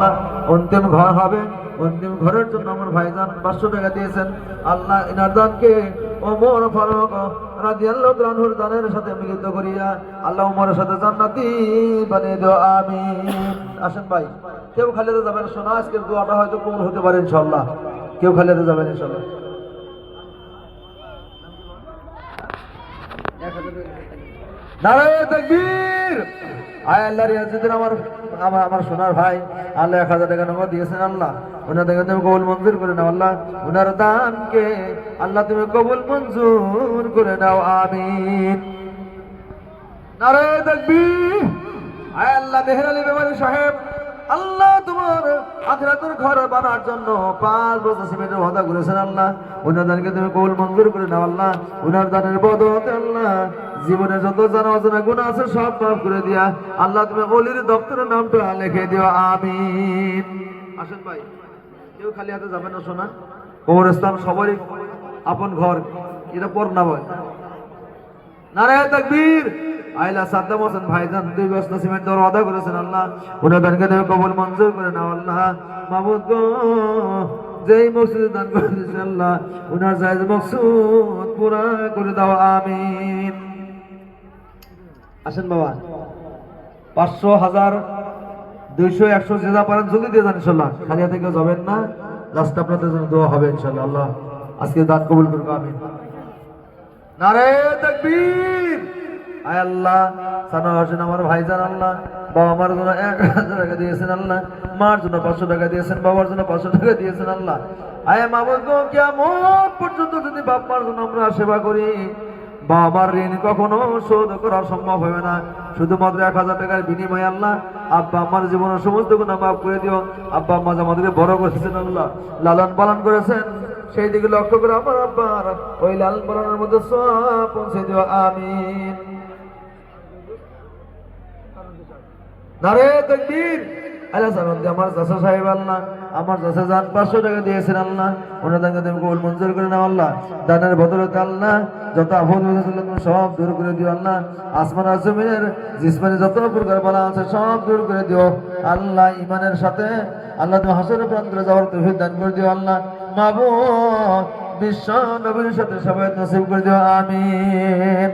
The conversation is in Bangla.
আল্লাহ অন্তিম ঘর হবে, অন্তিম ঘরের জন্য আমার ভাইজান 500 টাকা দিয়েছেন আল্লাহ, ইনার দানকে ওমর ফারুক রাদিয়াল্লাহু তাআলা আনহুর দানের সাথে মিলিত করিয়া আল্লাহ ওমরের সাথে জান্নাতি বানিয়ে দাও, আমিন। আসেন ভাই, কেউ খালিতে যাবেন, শোনা আজকের দোয়াটা হয়তো কবুল হতে পারে ইনশাআল্লাহ। কেউ খালিতে যাবেন ইনশাআল্লাহ। নারায়ে তাকবীর। আয় আল্লাহর ইয়াজিদের আমার আমার আমার সোনার ভাই আল্লাহ 1000 টাকা নগদ দিয়েছেন আল্লাহ, ওনার থেকে তুমি কবুল মঞ্জুর করে নাও আল্লাহ, ওনার দানকে আল্লাহ তুমি কবুল মঞ্জুর করে নাও, আমিন। নারায়ে তাকবীর। আয় আল্লাহ মেহের আলী বেমারি সাহেব আল্লাহ তোমার আখিরাতের ঘর বানার জন্য 5 বছর সিমেন্টের ওয়াদা করেছেন আল্লাহ, ওনার দানকে তুমি কবুল মঞ্জুর করে নাও আল্লাহ, ওনার দানের বদৌলতে আল্লাহ জীবনে যত জানা অজানা গুনাহ আছে সব মাফ করে দিয়া আল্লাহ তুমি ওলির দপ্তরের নামটা লিখে দিও, আমিন। আসেন ভাই, কেউ খালি হাতে যাবেন না শোনা, কবরস্থান সবারই আপন ঘর, এটা পর না ভাই। নারায়ে তাকবীর। আইলা সাদ্দাম হোসেন ভাইজান 2 বস্তা সিমেন্ট দেওয়ার ওয়াদা করেছেন আল্লাহ, ওনার দানকে তুমি কবুল মঞ্জুর করে নাও আল্লাহ, মাবুদ গো যেই মকসুদ দান করে দিয়েছেন আল্লাহ ওনার জায়েজ মকসুদ পুরা করে দাও, আমিন। আসেন বাবা, 500, 1000, 200, 100 যে যা পারেন যদি দিয়ে যান ইনশাআল্লাহ, খালি হাতে কেউ যাবেন না, লাস্ট আপনাদের জন্য দোয়া হবে ইনশাআল্লাহ, আল্লাহ আজকে দান কবুল করুক, আমিন। নারায়ে তাকবীর। আয় আল্লাহ সানা হোসেন আমার ভাইজান আল্লাহ বাবা মার জন্য 1000 টাকা দিয়েছেন আল্লাহ, মার জন্য 500 টাকা দিয়েছেন, বাবার জন্য 500 টাকা দিয়েছেন আল্লাহ। আয় মাবুদ গো কিয়ামত পর্যন্ত যদি বাপ মার জন্য আমরা সেবা করি, বাবার ঋণ কখনো শোধ করা সম্ভব হবে না, শুধুমাত্র 1000 টাকার বিনিময়ে আল্লাহ আব্বা আমার জীবনের সমস্ত গুনাহ মাফ করে দিও। আব্বা আম্মা আমাদেরকে বড় করেছেন আল্লাহ, লালন পালন করেছেন, সেই দিকে লক্ষ্য করে আমার আব্বার ওই লালন পালনের মধ্যে সওয়াব পৌঁছে দিও, আমিন। নারায়ে তাকবীর। আল্লাহ সালাম আমার চাচা সাহেব আল্লাহ আমার চাচা জান 500 টাকা দিয়েছেন আল্লাহ, ওনার দানকে তুমি কবুল মঞ্জুর করে নাও আল্লাহ, দানের বদৌলতে আল্লাহ যত আফত হয়েছিল তুমি সব দূর করে দিও আল্লাহ, আসমান আর জমিনের জিসমানি যত প্রকার বালা আছে সব দূর করে দিও আল্লাহ, ঈমানের সাথে আল্লাহ তুমি হাসরের প্রান্তরে যাওয়ার তৌফিক দান করে দিও আল্লাহ, মাবুদ বিশ্ব নবীর সাথে সবাই নসিব করে দিও, আমিন।